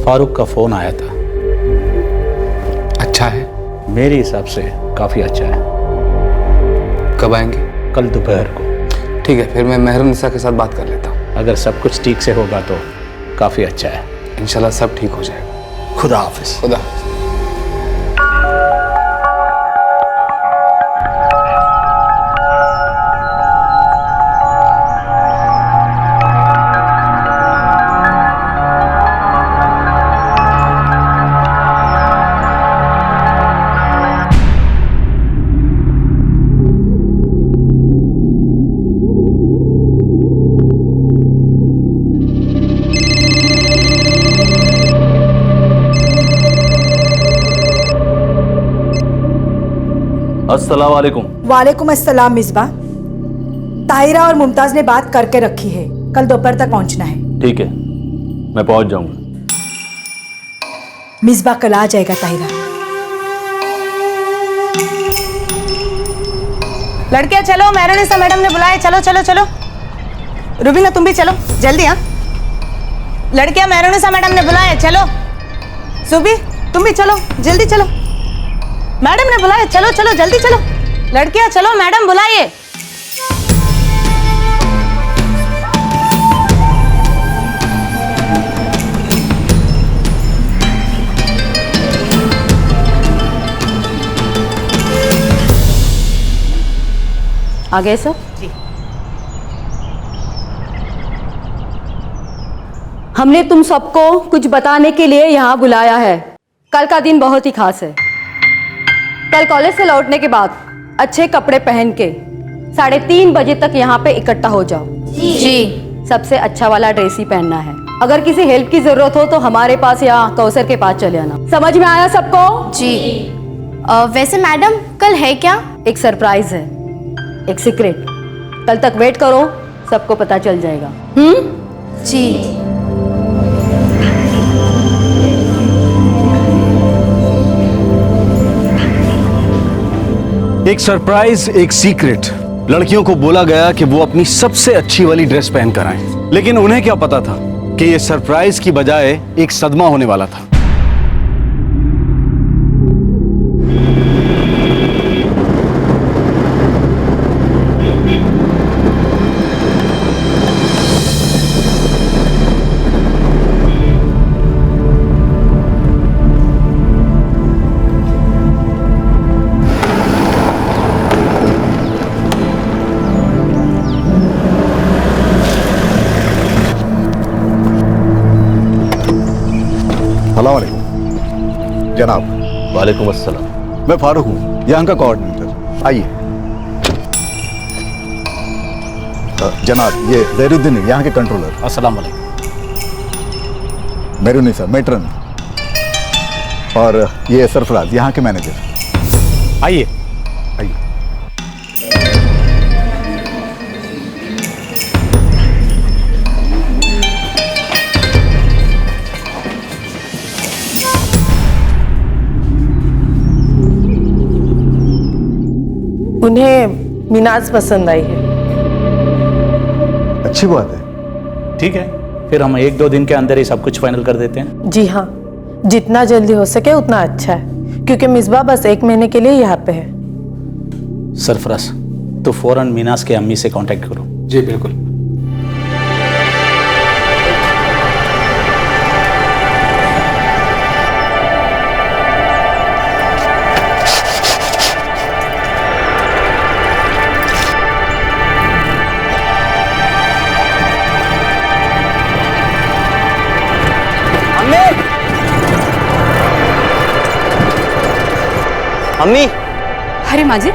फारूक का फोन आया था। अच्छा है? मेरे हिसाब से काफी अच्छा है। कब आएंगे? कल दोपहर को। ठीक है, फिर मैं मेहरुन्निसा के साथ बात कर लेता हूँ। अगर सब कुछ ठीक से होगा तो काफी अच्छा है। इंशाल्लाह सब ठीक हो जाएगा। खुदा हाफिज। खुदा। अस्सलाम वालेकुम। वालेकुम अस्सलाम मिसबा। ताहिरा और मुमताज ने बात करके रखी है, कल दोपहर तक पहुंचना है। ठीक है, मैं पहुंच जाऊंगा। मिसबा कल आ जाएगा ताहिरा। लड़कियां चलो, मेहरुन्निसा मैडम ने बुलाया। चलो चलो चलो। रुबीना तुम भी चलो जल्दी। हाँ लड़कियां, मेहरुन्निसा मैडम ने बुलाया, चलो। सुबी तुम भी चलो, जल्दी चलो। मैडम ने बुलाया, चलो चलो जल्दी चलो। लड़कियां चलो, मैडम बुलाइए। आ गए सर? जी। हमने तुम सबको कुछ बताने के लिए यहाँ बुलाया है। कल का दिन बहुत ही खास है। कल कॉलेज से लौटने के बाद अच्छे कपड़े पहन के 3:30 बजे तक यहाँ पे इकट्ठा हो जाओ। जी। सबसे अच्छा वाला ड्रेस ही पहनना है। अगर किसी हेल्प की जरूरत हो तो हमारे पास या कौसर के पास चले आना। समझ में आया सबको? जी। वैसे मैडम कल है क्या? एक सरप्राइज है, एक सीक्रेट। कल तक वेट करो, सबको पता चल जाएगा। जी। एक सरप्राइज, एक सीक्रेट। लड़कियों को बोला गया कि वो अपनी सबसे अच्छी वाली ड्रेस पहन कर आएं, लेकिन उन्हें क्या पता था कि ये सरप्राइज की बजाय एक सदमा होने वाला था। अस्सलामुअलैकुम जनाब। वालेकुम अस्सलाम। मैं फारूक हूँ, यहाँ का कोऑर्डिनेटर। आइए। जनाब ये जहीरुद्दीन यहाँ के कंट्रोलर। अस्सलाम वालेकुम। मेहरुन्निसा मेट्रन, और ये सरफराज यहाँ के मैनेजर। आइए आइए। उन्हें मिनाज पसंद आई है। अच्छी बात है। ठीक है, फिर हम 1-2 दिन के अंदर ही सब कुछ फाइनल कर देते हैं। जी हाँ, जितना जल्दी हो सके उतना अच्छा है, क्योंकि मिसबा बस 1 महीने के लिए यहाँ पे है। सरफराज, तो फौरन मीनास के अम्मी से कांटेक्ट करो। जी बिल्कुल। अम्मी। अरे माजिद,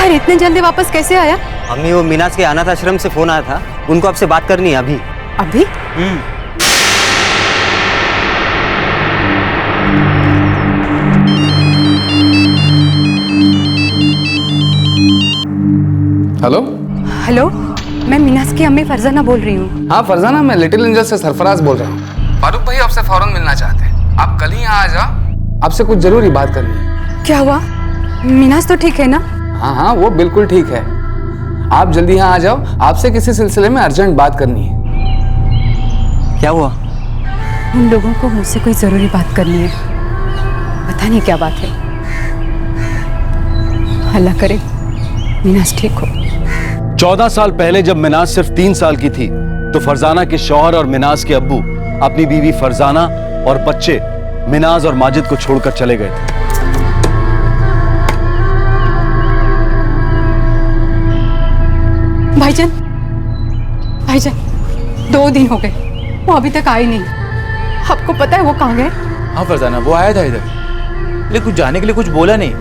अरे इतने जल्दी वापस कैसे आया? अम्मी वो मीनास के अनाथ आश्रम से फोन आया था, उनको आपसे बात करनी है अभी। अभी? हेलो। हेलो, मैं मीनास की अम्मी फरजाना बोल रही हूँ। हाँ फरजाना, मैं लिटिल एंजल से सरफराज बोल रहा हूँ। फारूक भाई आपसे फौरन मिलना चाहते हैं। आप कल ही यहाँ आ जाओ, आपसे कुछ जरूरी बात करनी है। क्या हुआ? मीनास तो ठीक है ना? हाँ हाँ, वो बिल्कुल ठीक है। आप जल्दी यहाँ आ जाओ, आपसे किसी सिलसिले में अर्जेंट बात करनी है। क्या हुआ? उन लोगों को मुझसे कोई जरूरी बात करनी है, पता नहीं क्या बात है। अल्लाह करे मिनाज ठीक हो। 14 साल पहले जब मिनाज सिर्फ 3 साल की थी तो फरजाना के शौहर और मिनाज के अब्बू अपनी बीवी फरजाना और बच्चे मिनाज और माजिद को छोड़कर चले गए थे। भाईजान, भाईजान 2 दिन हो गए, वो अभी तक आए नहीं। आपको पता है वो कहाँ गए? हाँ फरजाना, वो आया था इधर, लेकिन कुछ जाने के लिए कुछ बोला नहीं,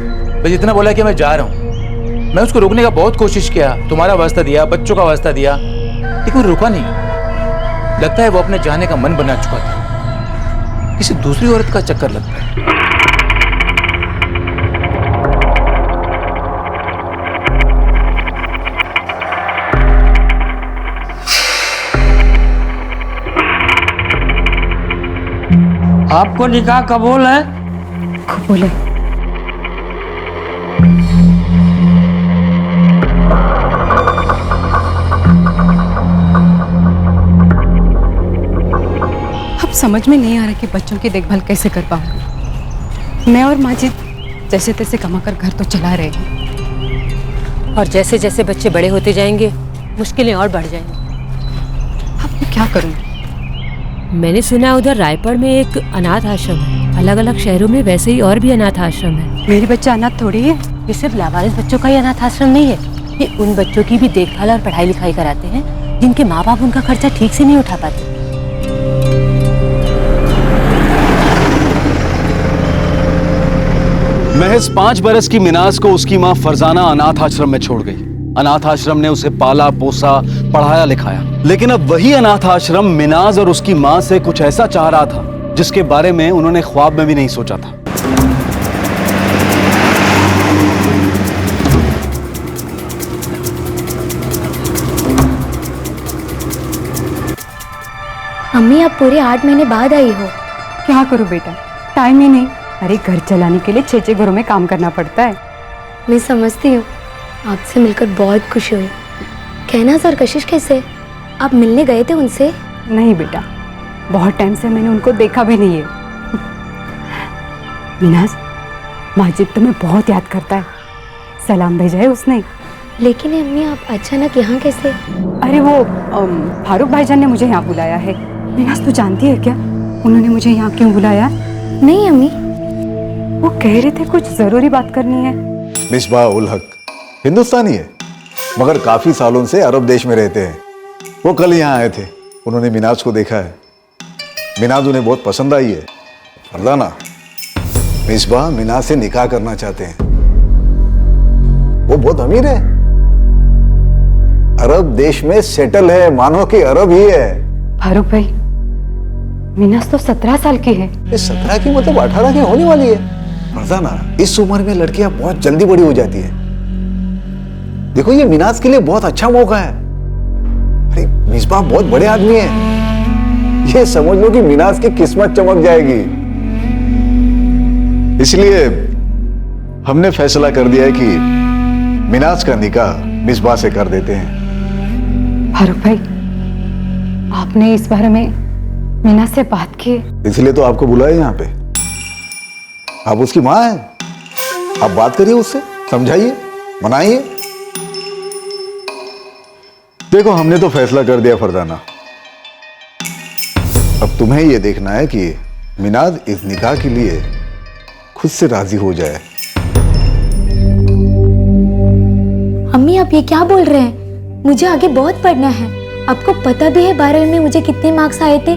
बस इतना बोला कि मैं जा रहा हूँ। मैं उसको रोकने का बहुत कोशिश किया, तुम्हारा वास्ता दिया, बच्चों का वास्ता दिया, लेकिन वो रुका नहीं। लगता है वो अपने जाने का मन बना चुका था, किसी दूसरी औरत का चक्कर लगता है। आपको निकाह कबूल है? कबूल है। अब समझ में नहीं आ रहा कि बच्चों की देखभाल कैसे कर पाऊंगी। मैं और माजिद जैसे तैसे कमाकर घर तो चला रहे हैं, और जैसे जैसे बच्चे बड़े होते जाएंगे मुश्किलें और बढ़ जाएंगी। अब मैं क्या करूं? मैंने सुना है उधर रायपुर में एक अनाथ आश्रम है, अलग अलग शहरों में वैसे ही और भी अनाथ आश्रम है। मेरी बच्चा अनाथ थोड़ी है। ये सिर्फ लावारिस बच्चों का ही अनाथ आश्रम नहीं है, ये उन बच्चों की भी देखभाल और पढ़ाई लिखाई कराते हैं जिनके माँ बाप उनका खर्चा ठीक से नहीं उठा पाते। महज 5 बरस की मिनाज को उसकी मां फरजाना अनाथ आश्रम में छोड़ गई। अनाथ आश्रम ने उसे पाला पोसा, पढ़ाया लिखाया, लेकिन अब वही अनाथ आश्रम मिनाज और उसकी मां से कुछ ऐसा चाह रहा था जिसके बारे में उन्होंने ख्वाब में भी नहीं सोचा था। अम्मी आप पूरे 8 महीने बाद आई हो। क्या करूं बेटा, टाइम ही नहीं। अरे घर चलाने के लिए 6 घरों में काम करना पड़ता है। मैं समझती हूँ, आपसे मिलकर बहुत खुशी हुई। कहना सर कशिश कैसे? आप मिलने गए थे उनसे? नहीं बेटा, बहुत टाइम से मैंने उनको देखा भी नहीं है। मिनाज, माजिद तुम्हें बहुत याद करता है, सलाम भेजा है उसने। लेकिन अम्मी आप अचानक यहाँ कैसे? अरे वो फारूक भाईजान ने मुझे यहाँ बुलाया है। मिनाज तू जानती है क्या उन्होंने मुझे यहाँ क्यों बुलाया? नहीं अम्मी। वो कह रहे थे कुछ जरूरी बात करनी है। मिसबाह उल हक हिंदुस्तानी है, मगर काफी सालों से अरब देश में रहते हैं। वो कल यहाँ आए थे, उन्होंने मिनाज को देखा है। मिनाज उन्हें बहुत पसंद आई है। फरजाना, मिसबाह मिनाज से निकाह करना चाहते हैं। वो बहुत अमीर है, अरब देश में सेटल है, मानो कि अरब ही है। फारूक भाई, मिनाज तो 17 साल की है। 17 की मतलब 18 की होने वाली है। फरजाना, इस उम्र में लड़कियां बहुत जल्दी बड़ी हो जाती है। देखो ये मिनाज के लिए बहुत अच्छा मौका है। अरे मिसबाह बहुत बड़े आदमी हैं, ये समझ लो कि मिनाज की किस्मत चमक जाएगी। इसलिए हमने फैसला कर दिया है कि मिनाज का निकाह मिसबाह से कर देते हैं। फारूक भाई, आपने इस बारे में मिनाज से बात की? इसलिए तो आपको बुलाया यहाँ पे। आप उसकी माँ हैं, आप बात करिए उससे, समझाइए, मनाइए। देखो हमने तो फैसला कर दिया फरजाना, अब तुम्हें यह देखना है कि मिनाज इस निकाह के लिए खुद से राजी हो जाए। अम्मी आप ये क्या बोल रहे हैं? मुझे आगे बहुत पढ़ना है। आपको पता भी है 12वीं में मुझे कितने मार्क्स आए थे?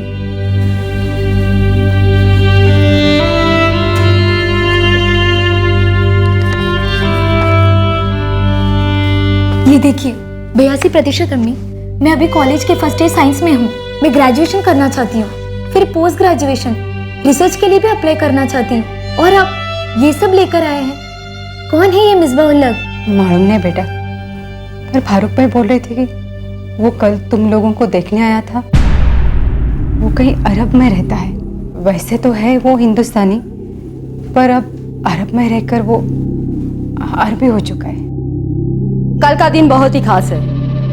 ये देखिए 82% अम्मी। मैं अभी कॉलेज के फर्स्ट ईयर साइंस में हूँ। मैं ग्रेजुएशन करना चाहती हूँ, फिर पोस्ट ग्रेजुएशन, रिसर्च के लिए भी अप्लाई करना चाहती हूँ। और आप ये सब लेकर आए हैं। कौन है ये मिसबाह उल हक? मालूम नहीं बेटा, पर फारूक भाई बोल रहे थे कि वो कल तुम लोगों को देखने आया था। वो कहीं अरब में रहता है। वैसे तो है वो हिंदुस्तानी, पर अब अरब में रहकर वो अरबी हो चुका है। कल का दिन बहुत ही खास है।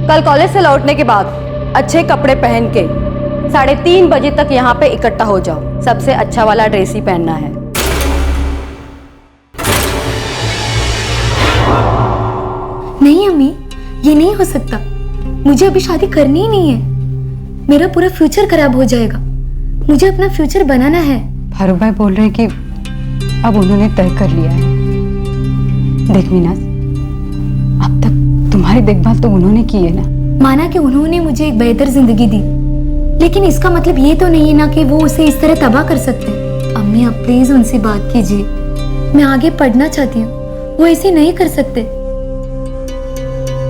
कल कॉलेज से लौटने के बाद अच्छे कपड़े पहन के 3:30 बजे तक यहाँ पे इकट्ठा हो जाओ। सबसे अच्छा वाला ड्रेस ही पहनना है। नहीं अम्मी, ये नहीं हो सकता। मुझे अभी शादी करनी ही नहीं है। मेरा पूरा फ्यूचर खराब हो जाएगा। मुझे अपना फ्यूचर बनाना है। फारूक भाई बोल रहे हैं कि अब उन्होंने तय कर लिया है। देख मीनाज, अब तक तुम्हारी देखभाल तो उन्होंने की है ना। माना कि उन्होंने मुझे एक बेहतर जिंदगी दी, लेकिन इसका मतलब ये तो नहीं है ना कि वो उसे इस तरह तबाह कर सकते हैं। अम्मी आप प्लीज उनसे बात कीजिए। मैं आगे पढ़ना चाहती हूँ, वो ऐसे नहीं कर सकते।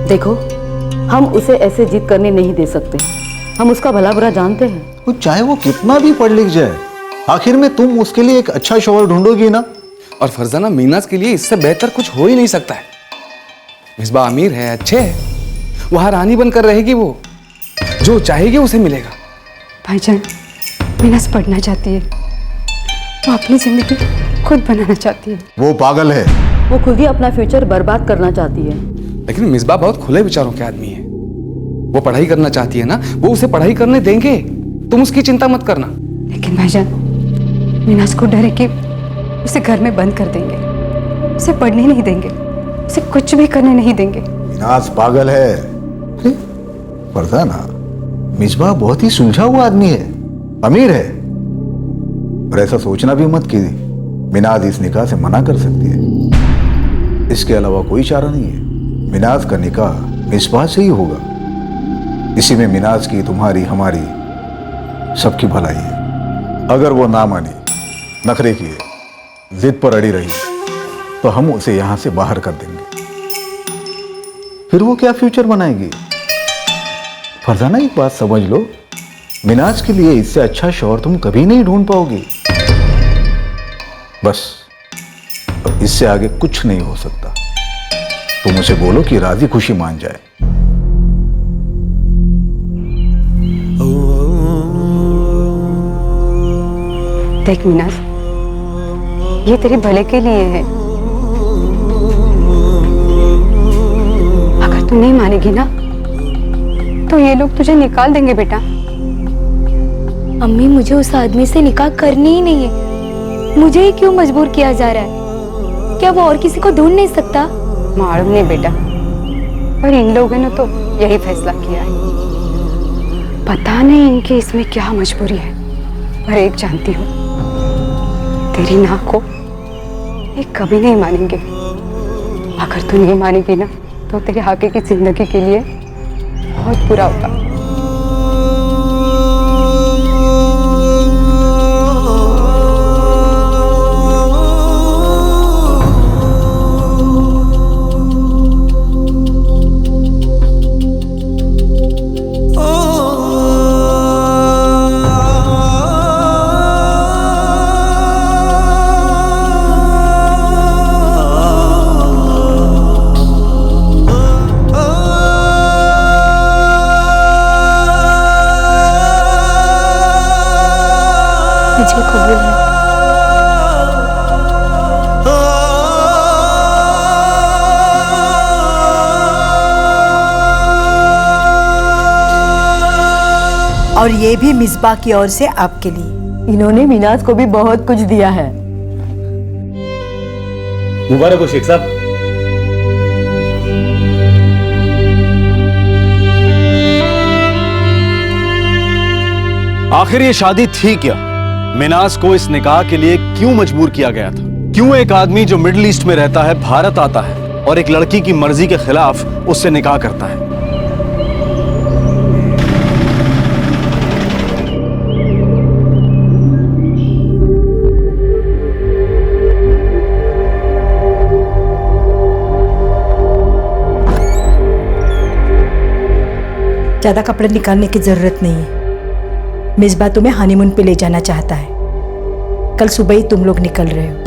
देखो, हम उसे ऐसे जिद करने नहीं दे सकते। हम उसका भला बुरा जानते हैं। वो चाहे वो कितना भी पढ़ लिख जाए, आखिर में तुम उसके लिए एक अच्छा शौहर ढूंढोगी ना। और फरजाना, मीनाज के लिए इससे बेहतर कुछ हो ही नहीं सकता है। मिसबा अमीर है, अच्छे है, वहां रानी बनकर रहेगी। वो जो चाहेगी उसे मिलेगा। भाईजान, मीनाज पढ़ना चाहती है, वो अपनी जिंदगी खुद बनाना चाहती है। वो पागल है। वो खुद ही अपना फ्यूचर बर्बाद करना चाहती है। लेकिन मिसबा बहुत खुले विचारों के आदमी है। वो पढ़ाई करना चाहती है ना, वो उसे पढ़ाई करने देंगे। तुम उसकी चिंता मत करना। लेकिन भाईजान, मीनाज को डर है कि उसे घर में बंद कर देंगे, उसे पढ़ने नहीं देंगे, उसे कुछ भी करने नहीं देंगे। मीनाज पागल है। फरजाना, मिसबा बहुत ही सुलझा हुआ आदमी है, अमीर है। और ऐसा सोचना भी मत कि मिनाज इस निकाह से मना कर सकती है। इसके अलावा कोई चारा नहीं है। मिनाज का निकाह मिसबा से ही होगा। इसी में मिनाज की, तुम्हारी, हमारी, सबकी भलाई है। अगर वो ना मानी, नखरे किए, जिद पर अड़ी रही, तो हम उसे यहां से बाहर कर देंगे। फिर वो क्या फ्यूचर बनाएगी? फरजाना, एक बात समझ लो, मिनाज के लिए इससे अच्छा शौहर तुम कभी नहीं ढूंढ पाओगी। बस अब इससे आगे कुछ नहीं हो सकता। तुम उसे बोलो कि राजी खुशी मान जाए। देख मीनाज, ये तेरे भले के लिए है। अगर तू नहीं मानेगी ना, तो ये लोग तुझे निकाल देंगे बेटा। अम्मी, मुझे उस आदमी से निकाह करनी ही नहीं है। मुझे ही क्यों मजबूर किया जा रहा है? क्या वो और किसी को ढूंढ नहीं सकता? मालूम नहीं बेटा, पर इन लोगों ने तो यही फैसला किया है। पता नहीं इनकी इसमें क्या मजबूरी है, पर एक जानती हूँ, तेरी ना को ये कभी नहीं मानेंगे। अगर तू नहीं मानेगी ना, तो तेरे आगे की जिंदगी के लिए बहुत बुरा होगा। मुझे कबूल है। और ये भी मिसबा की ओर से आपके लिए। इन्होंने मीनाज को भी बहुत कुछ दिया है। मुबारक हो शेख साहब। आखिर ये शादी थी क्या? मिनाज को इस निकाह के लिए क्यों मजबूर किया गया था? क्यों एक आदमी जो मिडिल ईस्ट में रहता है भारत आता है और एक लड़की की मर्जी के खिलाफ उससे निकाह करता है? ज्यादा कपड़े निकालने की जरूरत नहीं है। मिसबा तुम्हें हनीमून पे ले जाना चाहता है। कल सुबह ही तुम लोग निकल रहे हो।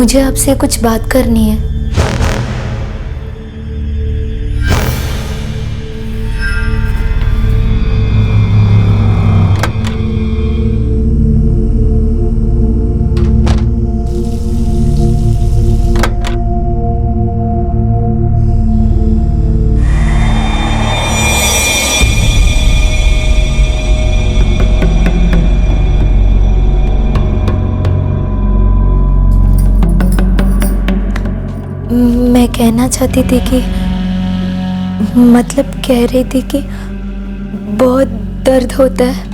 मुझे आपसे कुछ बात करनी है। मैं कहना चाहती थी कि मतलब कह रही थी कि बहुत दर्द होता है।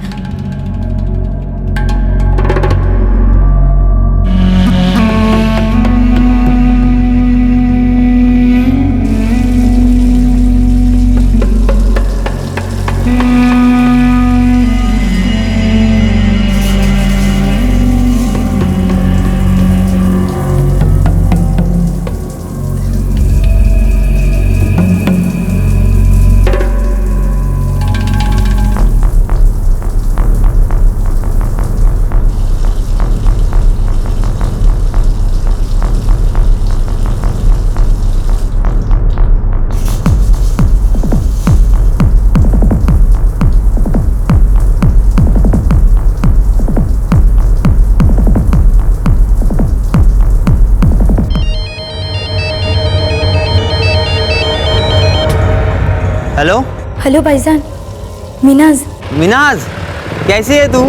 हेलो हेलो भाईजान, मिनाज। मिनाज, कैसी है तू?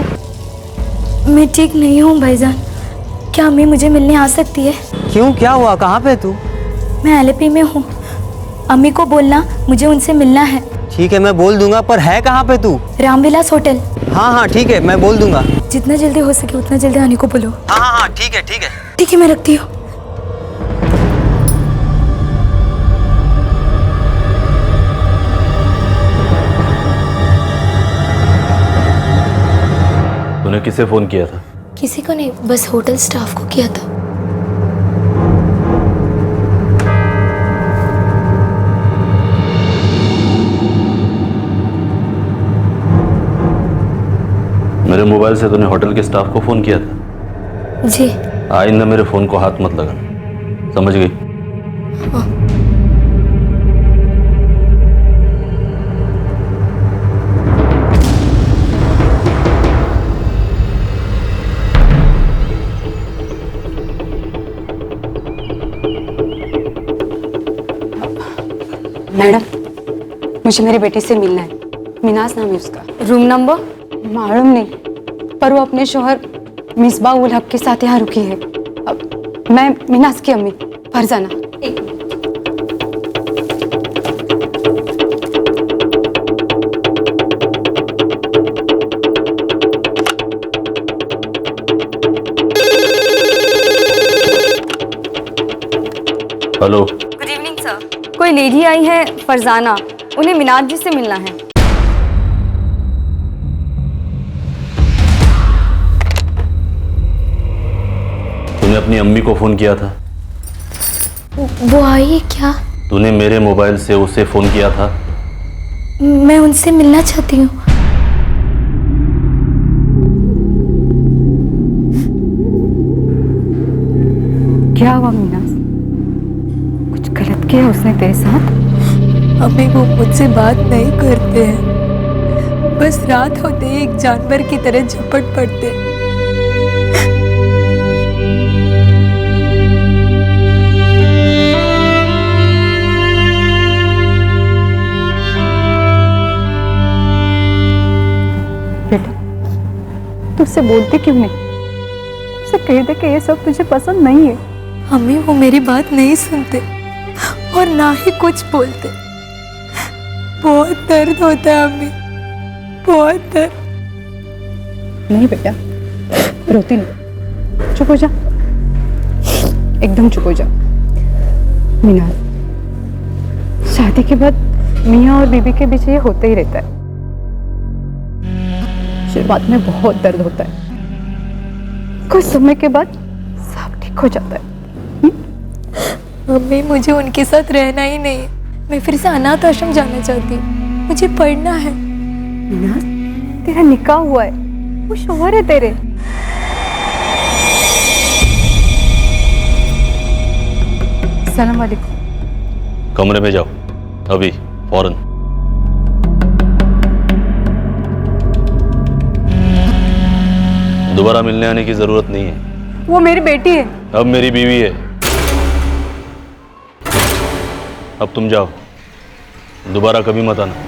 मैं ठीक नहीं हूँ भाईजान। क्या अम्मी मुझे मिलने आ सकती है? क्यों, क्या हुआ? कहाँ पे तू? मैं एलपी में हूँ। अम्मी को बोलना मुझे उनसे मिलना है। ठीक है, मैं बोल दूंगा, पर है कहाँ पे तू? रामविलास होटल। हाँ हाँ ठीक है, मैं बोल दूंगा। जितना जल्दी हो सके उतना जल्दी आने को बोलो। हाँ हाँ हाँ ठीक है ठीक है। ठीक है, मैं रखती हूँ। तूने किसे फोन किया था? किसी को नहीं, बस होटल स्टाफ को किया था। मेरे मोबाइल से तूने होटल के स्टाफ को फोन किया था? जी। आइंदा मेरे फोन को हाथ मत लगाना, समझ गई? हाँ। मैडम, मुझे मेरी बेटी से मिलना है। मिनाज नाम है उसका। Room number? मालूम नहीं, पर वो अपने शोहर मिसबा उल हक के साथ यहाँ रुकी है। अब मैं मिनाज की अम्मी Farzana. Hello. Good evening sir. कोई लेडी आई है फरजाना, उन्हें मिनाज जी से मिलना है। तूने अपनी अम्मी को फोन किया था? वो आई है क्या? तूने मेरे मोबाइल से उसे फोन किया था? मैं उनसे मिलना चाहती हूँ। क्या हुआ मिनाज? कुछ गलत किया उसने तेरे साथ? अम्मी वो मुझसे बात नहीं करते हैं, बस रात होते ही एक जानवर की तरह झपट पड़ते। बेटा, तू उससे बोलती क्यों नहीं? उसे कह दे कि ये सब तुझे पसंद नहीं है। अम्मी वो मेरी बात नहीं सुनते और ना ही कुछ बोलते। बहुत दर्द होता है अम्मी, बहुत दर्द। नहीं बेटा, रोती नहीं, चुप हो जा, एकदम चुप हो जा। मीनाज, शादी के बाद मियाँ और बीबी के बीच ये होता ही रहता है। शुरुआत में बहुत दर्द होता है, कुछ समय के बाद सब ठीक हो जाता है। मम्मी मुझे उनके साथ रहना ही नहीं है, मैं फिर से अनाथ आश्रम जाना चाहती हूँ, मुझे पढ़ना है। मीनाज, तेरा निकाह हुआ है, वो शौहर है तेरे। अस्सलाम वालेकुम। कमरे में जाओ अभी फौरन। दोबारा मिलने आने की जरूरत नहीं है। वो मेरी बेटी है। अब मेरी बीवी है। अब तुम जाओ, दोबारा कभी मत आना।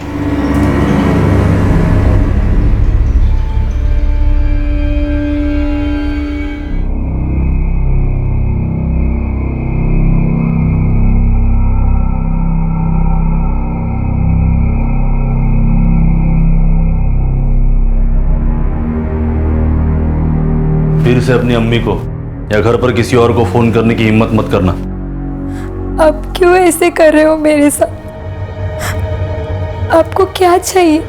फिर से अपनी अम्मी को या घर पर किसी और को फोन करने की हिम्मत मत करना। आप क्यों ऐसे कर रहे हो मेरे साथ? आपको क्या चाहिए?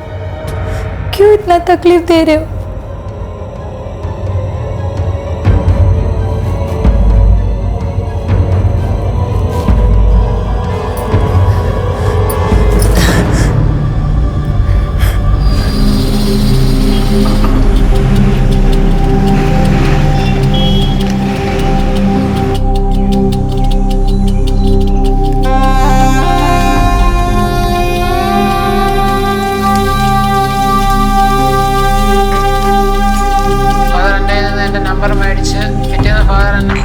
क्यों इतना तकलीफ दे रहे हो? നമ്പർ മേടിച്ച് പിറ്റേന്ന് ഫാദർ എന്നെ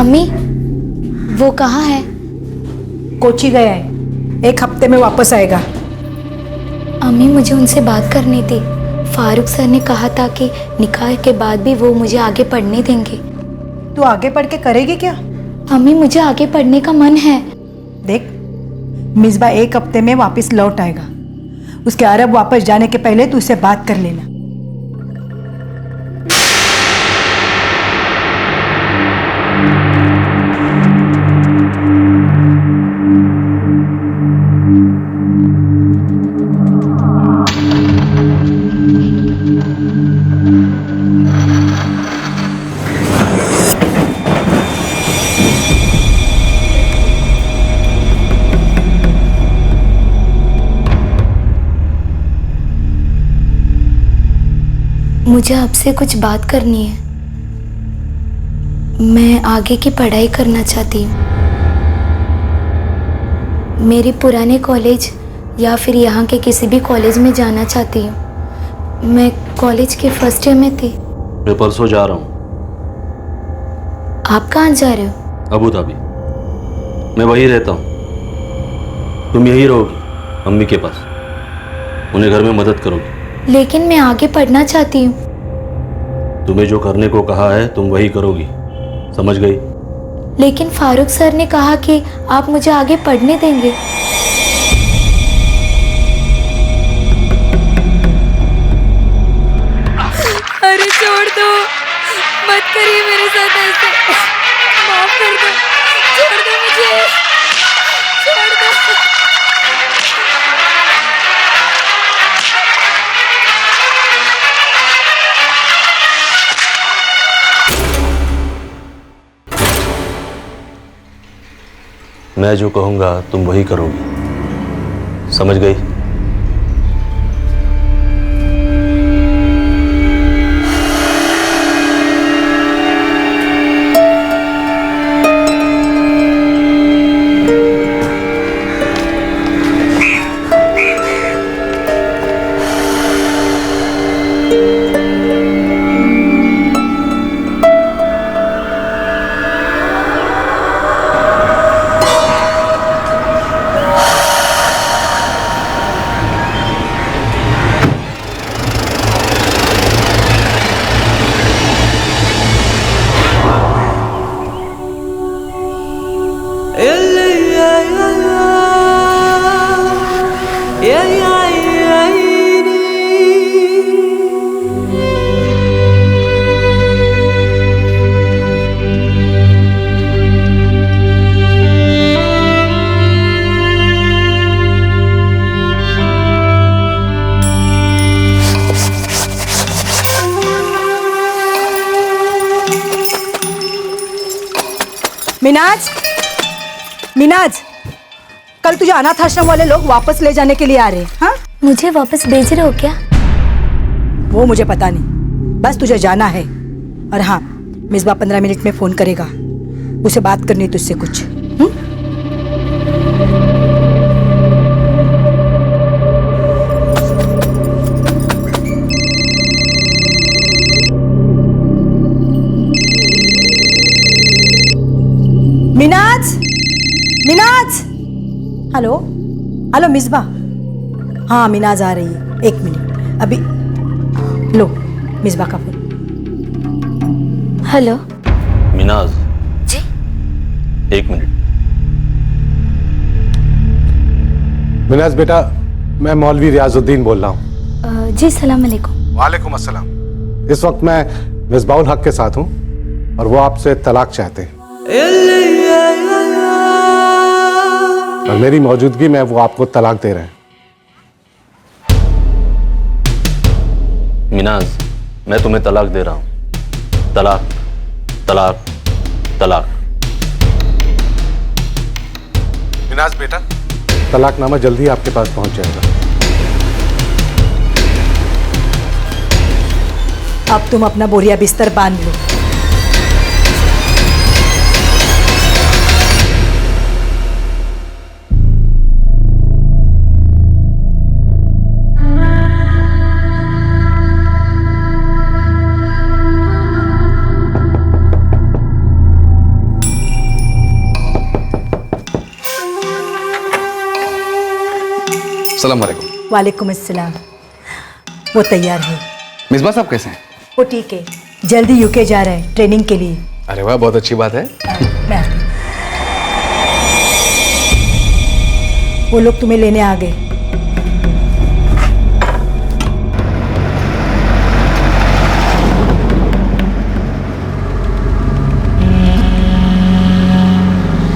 अम्मी, वो कहाँ है? कोची गया है, 1 हफ्ते में वापस आएगा। अम्मी, मुझे उनसे बात करनी थी। फारूक सर ने कहा था कि निकाह के बाद भी वो मुझे आगे पढ़ने देंगे। तू आगे पढ़ के करेगी क्या? अम्मी, मुझे आगे पढ़ने का मन है। देख, मिसबा 1 हफ्ते में वापस लौट आएगा। उसके अरब वापस जाने के पहले तू उससे बात कर लेना। मुझे आपसे कुछ बात करनी है। मैं आगे की पढ़ाई करना चाहती हूँ। मेरे पुराने कॉलेज या फिर यहाँ के किसी भी कॉलेज में जाना चाहती हूँ। मैं कॉलेज के फर्स्ट ईयर में थी। मैं परसों जा रहा हूँ। आप कहाँ जा रहे हो? Abu Dhabi. मैं वहीं रहता हूँ। तुम यहीं रहोगी अम्मी के पास, उन्हें घर में मदद करोगी। लेकिन मैं आगे पढ़ना चाहती हूँ। तुम्हें जो करने को कहा है तुम वही करोगी, समझ गई? लेकिन फारूक सर ने कहा कि आप मुझे आगे पढ़ने देंगे। अरे छोड़ दो, मत करिए मेरे साथ ऐसे। माफ कर दो, छोड़ दो मुझे, छोड़ दो। मैं जो कहूँगा तुम वही करोगी, समझ गई? मिनाज, मिनाज, कल तुझे अनाथ आश्रम वाले लोग वापस ले जाने के लिए आ रहे हैं। हाँ, मुझे वापस भेज रहे हो क्या? वो मुझे पता नहीं, बस तुझे जाना है। और हाँ, मिसबा 15 मिनट में फोन करेगा, उसे बात करनी है तुझसे कुछ। Minaj, Minaj, hello hello Misba. हाँ, मिनाज आ रही है, 1 मिनट अभी। लो मिसबा का फोन। हेलो मिनाज जी। 1 मिनट। मिनाज बेटा, मैं मौलवी रियाजुद्दीन बोल रहा हूँ। जी सलाम अलैकुम। वालेकुम अस्सलाम। इस वक्त मैं मिसबाउल हक के साथ हूँ और वो आपसे तलाक चाहते हैं, और मेरी मौजूदगी में वो आपको तलाक दे रहे हैं। मिनाज, मैं तुम्हें तलाक दे रहा हूं। तलाक, तलाक, तलाक। मिनाज बेटा, तलाकनामा जल्दी आपके पास पहुंच जाएगा। अब तुम अपना बोरिया बिस्तर बांध लो। अस्सलाम वालेकुम। वालेकुम अस्सलाम। वो तैयार है। मिसबा साहब कैसे हैं? वो ठीक है, जल्दी यूके जा रहे हैं ट्रेनिंग के लिए। अरे वाह, बहुत अच्छी बात है। मैं आती हूँ। वो लोग तुम्हें लेने आ गए।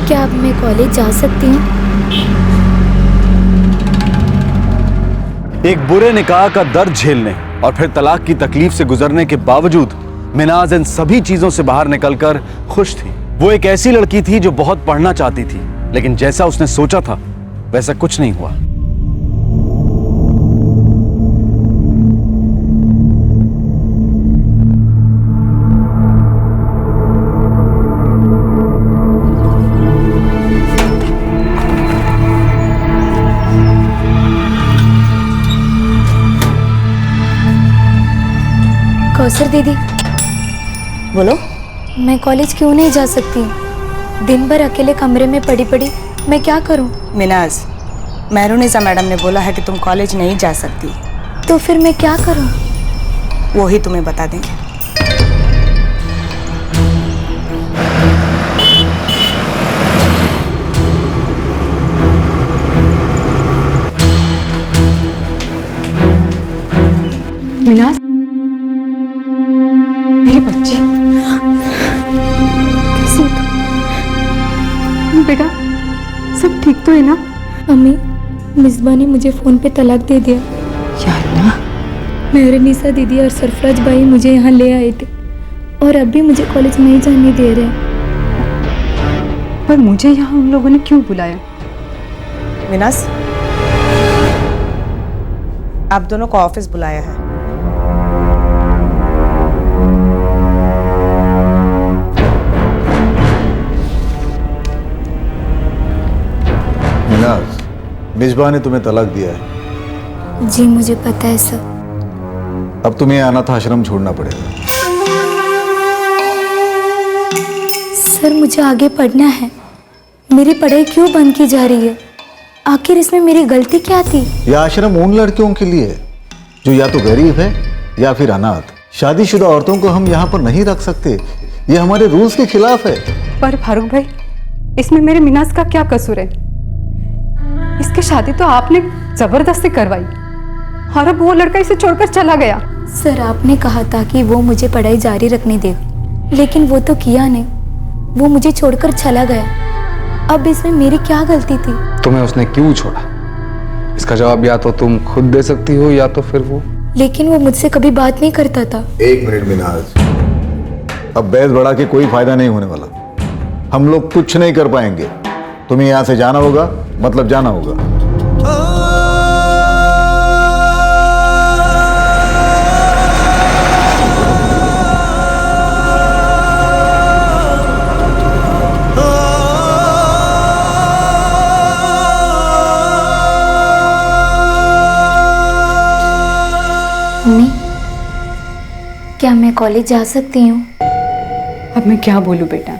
क्या अब मैं कॉलेज जा सकती हूँ? एक बुरे निकाह का दर्द झेलने और फिर तलाक की तकलीफ से गुजरने के बावजूद मिनाज इन सभी चीजों से बाहर निकलकर खुश थी। वो एक ऐसी लड़की थी जो बहुत पढ़ना चाहती थी, लेकिन जैसा उसने सोचा था वैसा कुछ नहीं हुआ। कौसर दीदी, बोलो। मैं कॉलेज क्यों नहीं जा सकती? दिन भर अकेले कमरे में पड़ी पड़ी मैं क्या करूं? मिनाज, मेहरुनिसा मैडम ने बोला है कि तुम कॉलेज नहीं जा सकती। तो फिर मैं क्या करूं? वो ही तुम्हें बता देंगे। मिनाज, मेरी बच्ची कैसी हो तुम? बेटा, सब ठीक तो है ना? अम्मी, मिसबा ने मुझे फोन पे तलाक दे दिया। या अल्लाह। मेहरुनिसा दीदी और सरफराज भाई मुझे यहाँ ले आए थे और अब भी मुझे कॉलेज नहीं जाने दे रहे। पर मुझे यहाँ उन लोगों ने क्यों बुलाया? मिनाज, आप दोनों को ऑफिस बुलाया है। मिनाज, मिसबा ने तुम्हें तलाक दिया है। जी मुझे पता है सर। अब तुम्हें अनाथ आश्रम छोड़ना पड़ेगा। सर मुझे आगे पढ़ना है, मेरी पढ़ाई क्यों बंद की जा रही है? आखिर इसमें मेरी गलती क्या थी? यह आश्रम उन लड़कियों के लिए है जो या तो गरीब है या फिर अनाथ। शादीशुदा औरतों को हम यहाँ पर नहीं रख सकते, ये हमारे रूल्स के खिलाफ है। पर फारूक भाई, इसमें मेरे मिनाज का क्या कसूर है? इसकी शादी तो आपने जबरदस्ती करवाई और अब वो लड़का इसे छोड़कर चला गया। सर आपने कहा था कि वो मुझे पढ़ाई जारी रखने देगा, लेकिन वो तो किया नहीं, वो मुझे छोड़कर चला गया। अब इसमें मेरी क्या गलती थी? तुम्हें उसने क्यों छोड़ा, इसका जवाब या तो तुम खुद दे सकती हो या तो फिर वो। लेकिन वो मुझसे कभी बात नहीं करता था। 1 मिनट मिनाज, अब बहस बढ़ा के कोई फायदा नहीं होने वाला। हम लोग कुछ नहीं कर पाएंगे, तुम्हें यहाँ से जाना होगा, मतलब जाना होगा। मम्मी, क्या मैं कॉलेज जा सकती हूँ? अब मैं क्या बोलूं बेटा,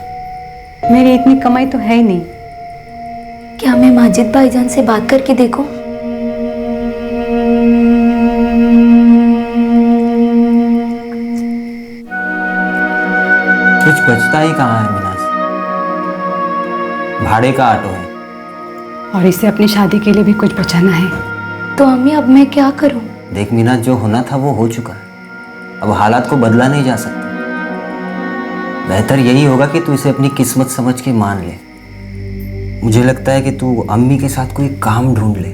मेरी इतनी कमाई तो है ही नहीं। क्या मैं माजिद भाईजान से बात करके देखूं? कुछ बचता ही कहाँ है मीनाज, भाड़े का ऑटो है और इसे अपनी शादी के लिए भी कुछ बचाना है। तो अम्मी अब मैं क्या करूं? देख मीनाज, जो होना था वो हो चुका है, अब हालात को बदला नहीं जा सकता। बेहतर यही होगा कि तू इसे अपनी किस्मत समझ के मान ले। मुझे लगता है कि तू अम्मी के साथ कोई काम ढूंढ ले।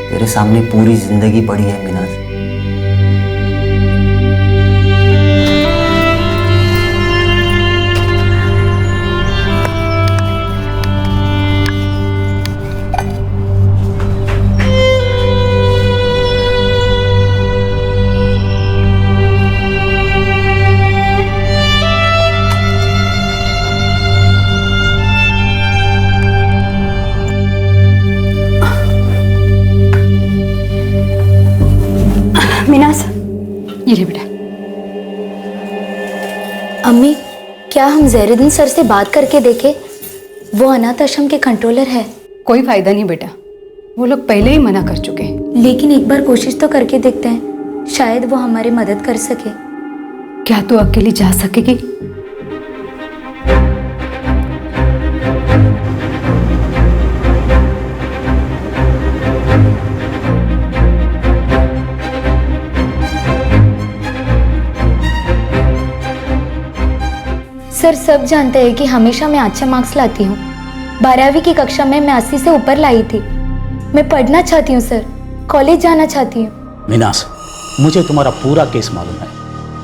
तेरे सामने पूरी जिंदगी पड़ी है मीनाज। मीनाज, ये ले बेटा। अम्मी, क्या हम जहरुद्दीन सर से बात करके देखें? वो अनाथ आश्रम के कंट्रोलर है। कोई फायदा नहीं बेटा, वो लोग पहले ही मना कर चुके हैं। लेकिन एक बार कोशिश तो करके देखते हैं, शायद वो हमारी मदद कर सके। क्या तू अकेली जा सकेगी? सर सब जानते हैं कि हमेशा मैं अच्छे मार्क्स लाती हूँ। 12वीं की कक्षा में मैं 80 से ऊपर लाई थी। मैं पढ़ना चाहती हूँ सर, कॉलेज जाना चाहती हूँ। मीनास, मुझे तुम्हारा पूरा केस मालूम है।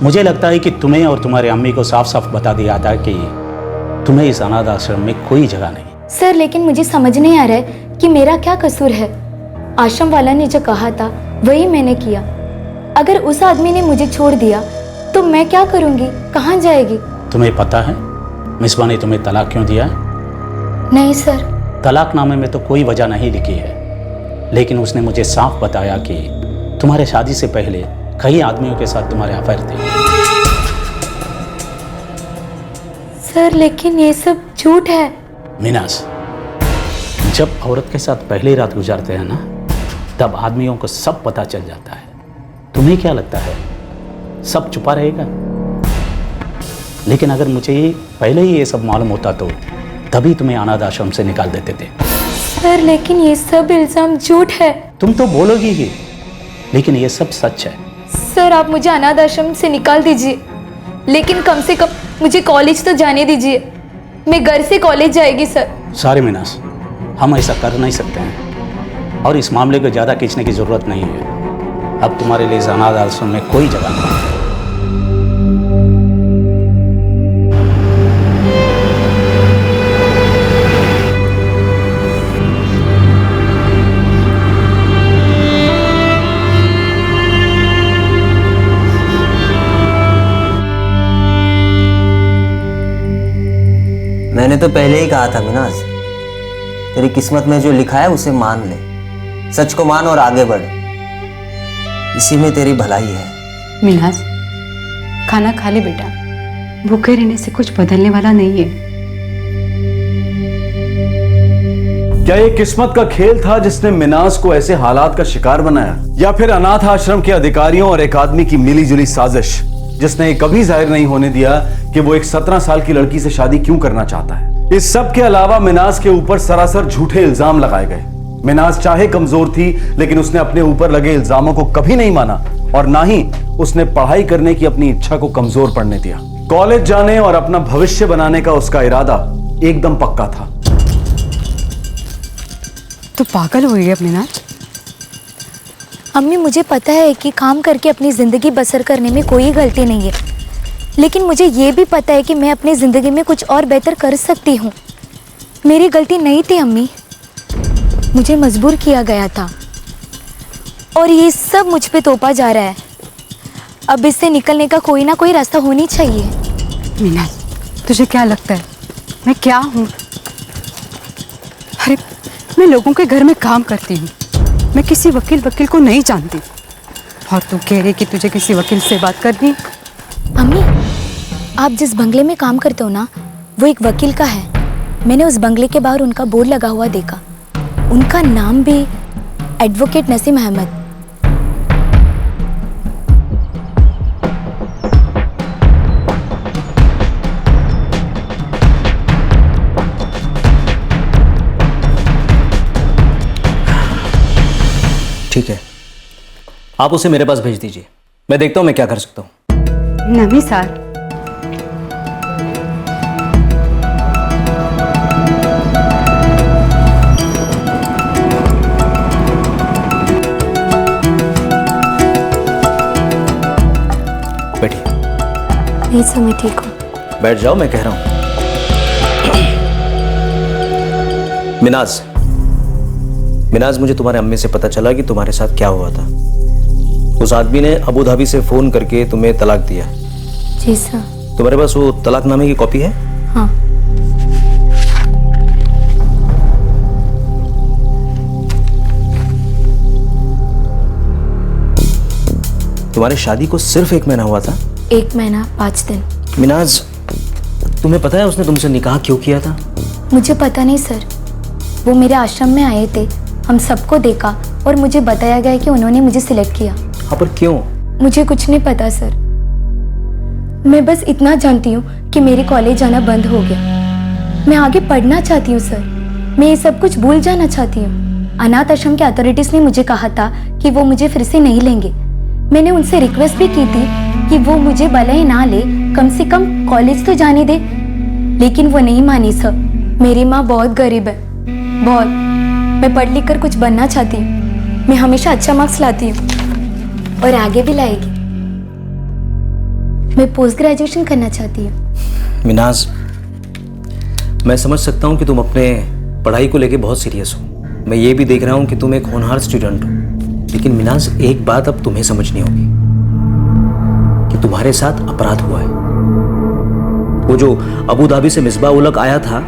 मुझे लगता है कि तुम्हें और तुम्हारे अम्मी को साफ साफ बता दिया था कि तुम्हें इस अनाथ आश्रम में कोई जगह नहीं। सर लेकिन मुझे समझ नहीं आ रहा है कि मेरा क्या कसूर है। आश्रम वाला ने जो कहा था वही मैंने किया। अगर उस आदमी ने मुझे छोड़ दिया तो मैं क्या करूँगी, कहाँ जाएगी? तुम्हें पता है मिसबा ने तुम्हें तलाक क्यों दिया? नहीं सर। तलाकनामे में तो कोई वजह नहीं लिखी है, लेकिन उसने मुझे साफ बताया कि तुम्हारे शादी से पहले कई आदमियों के साथ तुम्हारे अफेयर थे। सर लेकिन ये सब झूठ है। मीनास, जब औरत के साथ पहली रात गुजारते हैं ना, तब आदमियों को सब पता चल जाता है। तुम्हें क्या लगता है सब छुपा रहेगा? लेकिन अगर मुझे पहले ही ये सब मालूम होता तो तभी तुम्हें अनाथ आश्रम से निकाल देते थे। सर लेकिन ये सब इल्जाम झूठ है। तुम तो बोलोगी ही, लेकिन ये सब सच है। सर आप मुझे अनाथ आश्रम से निकाल दीजिए, लेकिन कम से कम मुझे कॉलेज तो जाने दीजिए। मैं घर से कॉलेज जाएगी सर। सारे मीनास, हम ऐसा कर नहीं सकते हैं और इस मामले को ज़्यादा खींचने की ज़रूरत नहीं है। अब तुम्हारे लिए इस अनाथ आश्रम में कोई जगह नहीं है। मैंने तो पहले ही कहा था मीनाज, तेरी किस्मत में जो लिखा है उसे मान ले। सच को मान और आगे बढ़, इसी में तेरी भलाई है। मीनाज, खाना खा ले बेटा, भूखे रहने से कुछ बदलने वाला नहीं है। क्या ये किस्मत का खेल था जिसने मिनाज को ऐसे हालात का शिकार बनाया, या फिर अनाथ आश्रम के अधिकारियों और एक आदमी की मिलीजुली साजिश जिसने ये कभी जाहिर नहीं होने दिया कि वो एक 17 साल की लड़की से शादी क्यों करना चाहता है? इस सब के अलावा मिनाज के ऊपर सरासर झूठे इल्जाम लगाए गए। मिनाज चाहे कमजोर थी, लेकिन उसने अपने ऊपर लगे इल्जामों को कभी नहीं माना और ना ही उसने पढ़ाई करने की अपनी इच्छा को कमजोर पड़ने दिया। कॉलेज जाने और अपना भविष्य बनाने का उसका इरादा एकदम पक्का था। तू पागल हुई है मीनाज? अम्मी मुझे पता है कि काम करके अपनी ज़िंदगी बसर करने में कोई गलती नहीं है, लेकिन मुझे ये भी पता है कि मैं अपनी ज़िंदगी में कुछ और बेहतर कर सकती हूँ। मेरी गलती नहीं थी अम्मी, मुझे मजबूर किया गया था और ये सब मुझ पे थोपा जा रहा है। अब इससे निकलने का कोई ना कोई रास्ता होनी चाहिए। मीना, तुझे क्या लगता है मैं क्या हूँ? अरे मैं लोगों के घर में काम करती हूँ, मैं किसी वकील को नहीं जानती और तू कह रही कि तुझे किसी वकील से बात करनी। अम्मी, आप जिस बंगले में काम करते हो ना, वो एक वकील का है। मैंने उस बंगले के बाहर उनका बोर्ड लगा हुआ देखा। उनका नाम भी एडवोकेट नसीम अहमद। ठीक है, आप उसे मेरे पास भेज दीजिए, मैं देखता हूं मैं क्या कर सकता हूं। नमी सर, बैठिए। नहीं सर, मैं ठीक हूँ। बैठ जाओ, मैं कह रहा हूं। मिनाज, मुझे तुम्हारे अम्मी से पता चला कि तुम्हारे साथ क्या हुआ था। उस आदमी ने अबू धाबी से फोन करके तुम्हें तलाक दिया। जी सर। तुम्हारे पास वो तलाकनामे की कॉपी है? हाँ। तुम्हारी शादी को सिर्फ 1 महीना हुआ था? 1 महीना 5 दिन। मिनाज, तुम्हें पता है उसने तुमसे निकाह क्यों किया था? मुझे पता नहीं सर, वो मेरे आश्रम में आए थे, हम सबको देखा और मुझे बताया गया कि उन्होंने मुझे सिलेक्ट किया। हाँ, पर क्यों? मुझे कुछ नहीं पता सर, मैं बस इतना जानती हूँ कि मेरे कॉलेज जाना बंद हो गया। मैं आगे पढ़ना चाहती हूँ सर, मैं ये सब कुछ भूल जाना चाहती हूँ। अनाथ आश्रम के अथॉरिटीज ने मुझे कहा था कि वो मुझे फिर से नहीं लेंगे। मैंने उनसे रिक्वेस्ट भी की थी कि वो मुझे भले ही ना ले, कम से कम कॉलेज तो जाने दे, लेकिन वो नहीं मानी सर। मेरी माँ बहुत गरीब है, बहुत। मैं पढ़ लिख कर कुछ बनना चाहती हूँ। मैं हमेशा अच्छा मार्क्स लाती हूँ और आगे भी लाएगी। मैं पोस्ट ग्रेजुएशन करना चाहती हूँ। मिनाज, मैं समझ सकता हूँ कि तुम अपने पढ़ाई को लेके बहुत सीरियस हो। मैं ये भी देख रहा हूँ कि तुम एक होनहार स्टूडेंट हो, लेकिन मिनाज, एक बात अब तुम्हें समझनी होगी कि तुम्हारे साथ अपराध हुआ है। वो जो अबू धाबी से मिसबा उलग आया था,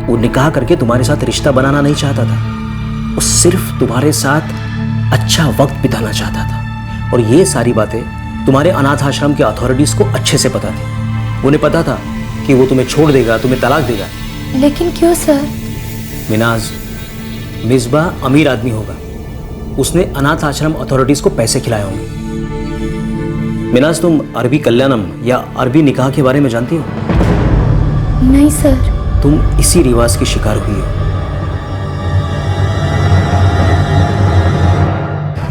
वो निकाह करके तुम्हारे साथ रिश्ता बनाना नहीं चाहता था। वो सिर्फ तुम्हारे साथ अच्छा वक्त बिताना चाहता था। और ये सारी बातें तुम्हारे अनाथ आश्रम के अथॉरिटीज को अच्छे से पता थी। उन्हें पता था कि वो तुम्हें छोड़ देगा, तुम्हें तलाक देगा। लेकिन क्यों सर? मिनाज, मिसबा अमीर आदमी होगा, उसने अनाथ आश्रम अथॉरिटीज को पैसे खिलाए होंगे। मिनाज, तुम अरबी कल्याणम या अरबी निकाह के बारे में जानती हो? नहीं सर। तुम इसी रिवाज की शिकार हुई हो।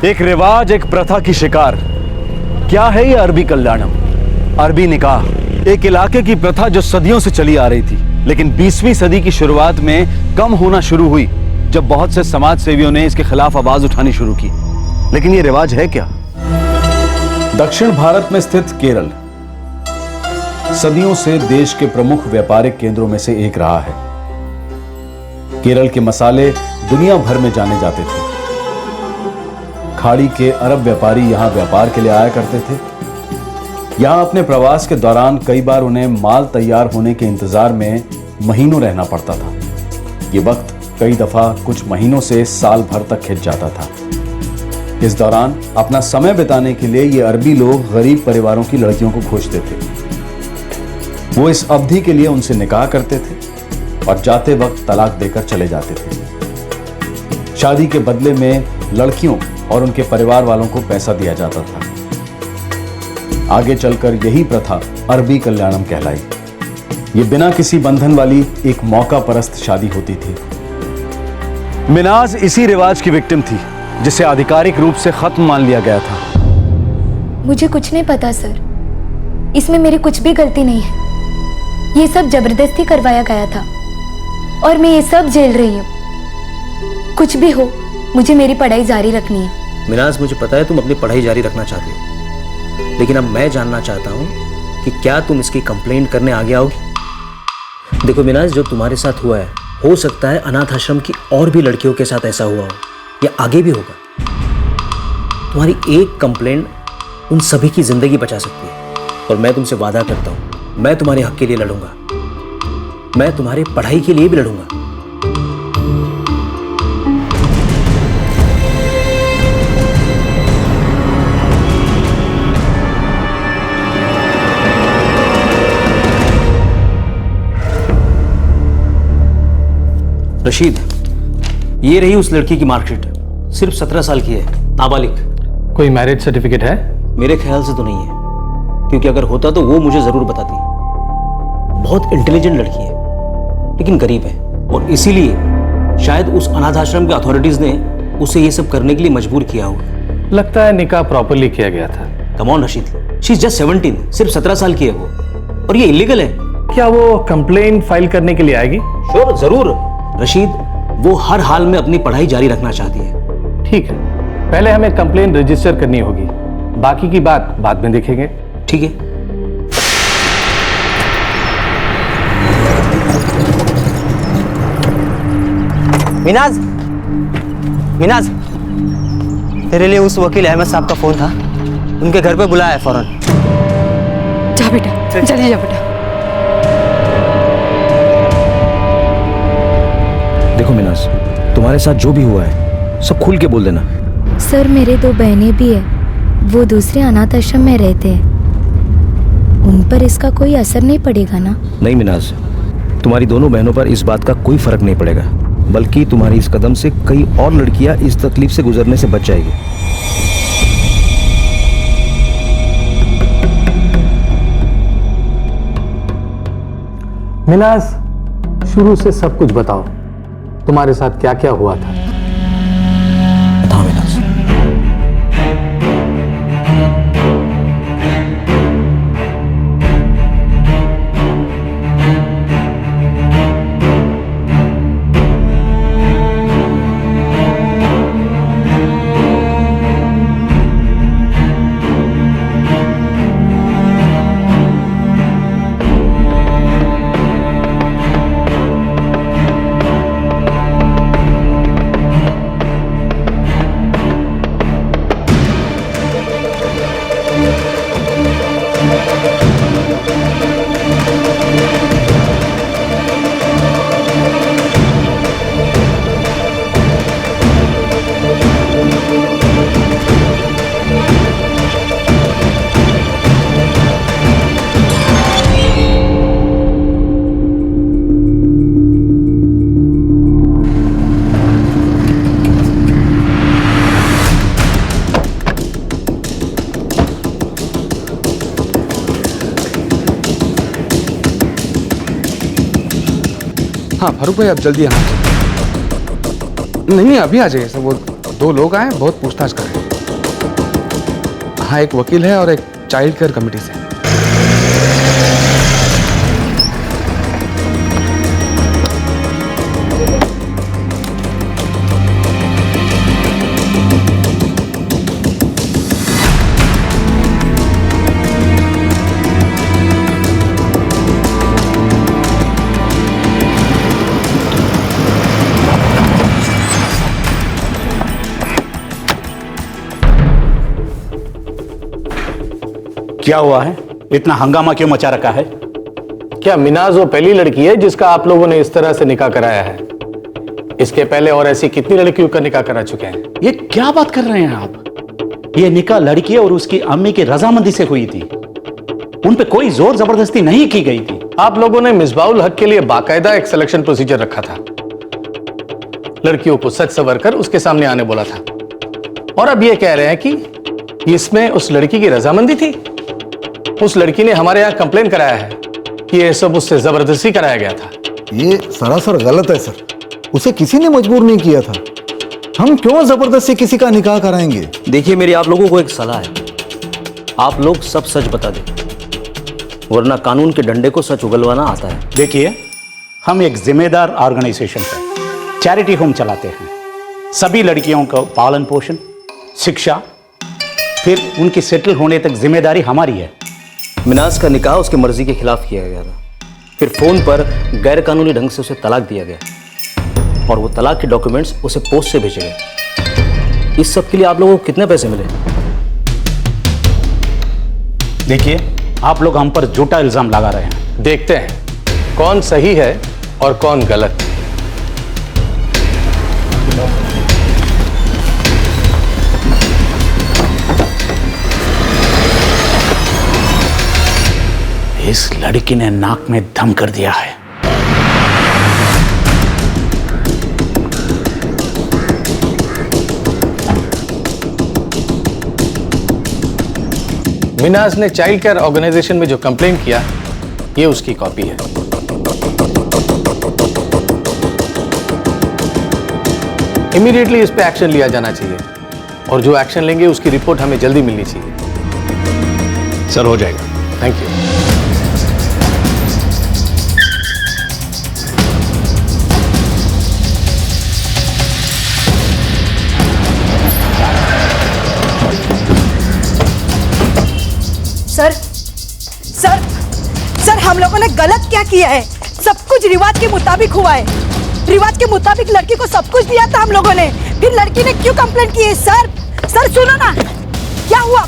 एक रिवाज, एक प्रथा की शिकार। क्या है ये अरबी कल्याणम, अरबी निकाह? एक इलाके की प्रथा जो सदियों से चली आ रही थी, लेकिन 20वीं सदी की शुरुआत में कम होना शुरू हुई जब बहुत से समाज सेवियों ने इसके खिलाफ आवाज उठानी शुरू की। लेकिन ये रिवाज है क्या? दक्षिण भारत में स्थित केरल सदियों से देश के प्रमुख व्यापारिक केंद्रों में से एक रहा है। केरल के मसाले दुनिया भर में जाने जाते थे। खाड़ी के अरब व्यापारी यहां व्यापार के लिए आया करते थे। यहां अपने प्रवास के दौरान कई बार उन्हें माल तैयार होने के इंतजार में महीनों रहना पड़ता था। ये वक्त कई दफा कुछ महीनों से साल भर तक खिंच जाता था। इस दौरान अपना समय बिताने के लिए ये अरबी लोग गरीब परिवारों की लड़कियों को खोजते थे। वो इस अवधि के लिए उनसे निकाह करते थे और जाते वक्त तलाक देकर चले जाते थे। शादी के बदले में लड़कियों और उनके परिवार वालों को पैसा दिया जाता था। आगे चलकर यही प्रथा अरबी कल्याणम कहलाई। ये बिना किसी बंधन वाली एक मौका परस्त शादी होती थी। मिनाज इसी रिवाज की विक्टिम थी जिसे आधिकारिक रूप से खत्म मान लिया गया था। मुझे कुछ नहीं पता सर, इसमें मेरी कुछ भी गलती नहीं है। ये सब जबरदस्ती करवाया गया था और मैं ये सब झेल रही हूँ। कुछ भी हो, मुझे मेरी पढ़ाई जारी रखनी है। मिनाज, मुझे पता है तुम अपनी पढ़ाई जारी रखना चाहती हो, लेकिन अब मैं जानना चाहता हूँ कि क्या तुम इसकी कंप्लेंट करने आगे आओगी? देखो मिनाज, जो तुम्हारे साथ हुआ है हो सकता है अनाथ आश्रम की और भी लड़कियों के साथ ऐसा हुआ हो या आगे भी होगा। तुम्हारी एक कंप्लेंट उन सभी की जिंदगी बचा सकती है। और मैं तुमसे वादा करता हूं, मैं तुम्हारे हक के लिए लड़ूंगा, मैं तुम्हारी पढ़ाई के लिए भी लड़ूंगा। रशीद, ये रही उस लड़की की मार्कशीट। सिर्फ 17 साल की है, नाबालिग। कोई मैरिज सर्टिफिकेट है? मेरे ख्याल से तो नहीं है, क्योंकि अगर होता तो वो मुझे जरूर बताती। बहुत इंटेलिजेंट लड़की है लेकिन गरीब है, और इसीलिए शायद उस अनाथ आश्रम के अथॉरिटीज ने उसे ये सब करने के लिए मजबूर किया होगा। लगता है निकाह प्रॉपरली किया गया था। Come on Rashid, she is just 17, सिर्फ 17 साल की है वो, और ये इलीगल है। क्या वो कंप्लेन फाइल करने के लिए आएगी? श्योर, जरूर। रशीद, वो हर हाल में अपनी पढ़ाई जारी रखना चाहती है। ठीक है, पहले हमें कंप्लेन रजिस्टर करनी होगी, बाकी की बात बाद में देखेंगे। ठीक है। मिनाज, मिनाज, तेरे लिए उस वकील अहमद साहब का फोन था, उनके घर पे बुलाया है फौरन। जा बेटा, जल्दी जा बेटा। देखो मिनाज, तुम्हारे साथ जो भी हुआ है सब खुल के बोल देना। सर, मेरे 2 बहनें भी है, वो दूसरे अनाथ आश्रम में रहते हैं, उन पर इसका कोई असर नहीं पड़ेगा ना? नहीं मिनाज, तुम्हारी दोनों बहनों पर इस बात का कोई फर्क नहीं पड़ेगा, बल्कि तुम्हारी इस कदम से कई और लड़कियां इस तकलीफ से गुजरने से बच जाएगी। मिनाज, शुरू से सब कुछ बताओ, तुम्हारे साथ क्या क्या हुआ था? बताओ मिनाज। हाँ फारूक भाई, आप जल्दी आना। नहीं, अभी आ जाइए सर। वो 2 लोग आए, बहुत पूछताछ कर रहे हैं। हाँ, एक वकील है और एक चाइल्ड केयर कमेटी से। क्या हुआ है? इतना हंगामा क्यों मचा रखा है? क्या मिनाज वो पहली लड़की है जिसका आप लोगों ने इस तरह से निकाह कराया है? इसके पहले और ऐसी कितनी लड़कियों का निकाह करा चुके हैं? ये क्या बात कर रहे हैं आप? ये निकाह लड़की और उसकी अम्मी की रजामंदी से हुई थी, उन पे कोई जोर जबरदस्ती नहीं की गई थी। आप लोगों ने मिसबाउल हक के लिए बाकायदा एक सिलेक्शन प्रोसीजर रखा था, लड़कियों को सच संवर कर उसके सामने आने बोला था, और अब ये कह रहे हैं कि इसमें उस लड़की की रजामंदी थी। उस लड़की ने हमारे यहाँ कंप्लेन कराया है कि ये सब उससे जबरदस्ती कराया गया था। ये सरासर गलत है सर, उसे किसी ने मजबूर नहीं किया था। हम क्यों जबरदस्ती किसी का निकाह कराएंगे? देखिए, मेरी आप लोगों को एक सलाह है, आप लोग सब सच बता दें, वरना कानून के डंडे को सच उगलवाना आता है। देखिए, हम एक जिम्मेदार ऑर्गेनाइजेशन है, चैरिटी होम चलाते हैं। सभी लड़कियों को पालन पोषण, शिक्षा, फिर उनकी सेटल होने तक जिम्मेदारी हमारी है। मिनाज का निकाह उसकी मर्जी के खिलाफ किया गया था, फिर फोन पर गैर कानूनी ढंग से उसे तलाक दिया गया और वो तलाक के डॉक्यूमेंट्स उसे पोस्ट से भेजे गए। इस सब के लिए आप लोगों को कितने पैसे मिले? देखिए, आप लोग हम पर झूठा इल्जाम लगा रहे हैं। देखते हैं कौन सही है और कौन गलत। इस लड़की ने नाक में दम कर दिया है। मिनाज ने चाइल्ड केयर ऑर्गेनाइजेशन में जो कंप्लेंट किया, ये उसकी कॉपी है। इमीडिएटली इस पे एक्शन लिया जाना चाहिए और जो एक्शन लेंगे उसकी रिपोर्ट हमें जल्दी मिलनी चाहिए। सर, हो जाएगा। Thank you. Sir sir sir, हम लोगों ने गलत क्या किया है? सब कुछ रिवाज के मुताबिक हुआ है। रिवाज के मुताबिक लड़की को सब कुछ दिया था हम लोगों ने, फिर लड़की ने क्यों कंप्लेंट की है? सर सर सुनो ना, क्या हुआ?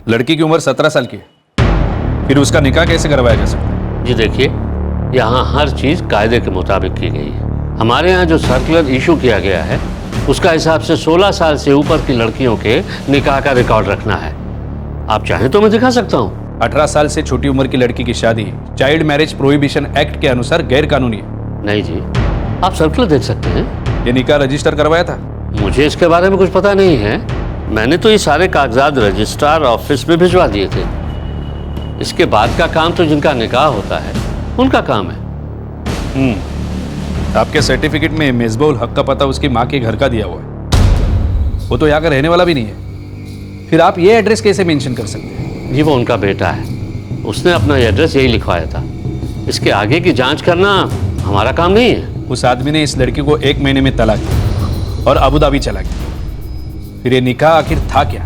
लड़की की उम्र 17 साल की है, फिर उसका निकाह कैसे करवाया जा सकता है? जी देखिए, यहाँ हर चीज कायदे के मुताबिक की गई है। हमारे यहाँ जो सर्कुलर इशू किया गया है उसका हिसाब से 16 साल से ऊपर की लड़कियों के निकाह का रिकॉर्ड रखना है। आप चाहें तो मैं दिखा सकता हूँ। 18 साल से छोटी उम्र की लड़की की शादी चाइल्ड मैरिज प्रोहिबिशन एक्ट के अनुसार गैर कानूनी है। नहीं जी, आप सर्कुलर देख सकते हैं। ये निकाह रजिस्टर करवाया था? मुझे इसके बारे में कुछ पता नहीं है। मैंने तो ये सारे कागजात रजिस्ट्रार ऑफिस में भिजवा दिए थे। इसके बाद का काम तो जिनका निकाह होता है उनका काम है। आपके सर्टिफिकेट में मिसबाउल हक का पता उसकी माँ के घर का दिया हुआ है। वो तो यहाँ का रहने वाला भी नहीं है, फिर आप ये एड्रेस कैसे मेंशन कर सकते हैं? जी वो उनका बेटा है, उसने अपना एड्रेस यही लिखवाया था। इसके आगे की जांच करना हमारा काम नहीं है। उस आदमी ने इस लड़की को 1 महीने में तलाक दिया और अबू धाबी चला गया। फिर ये निकाह आखिर था क्या?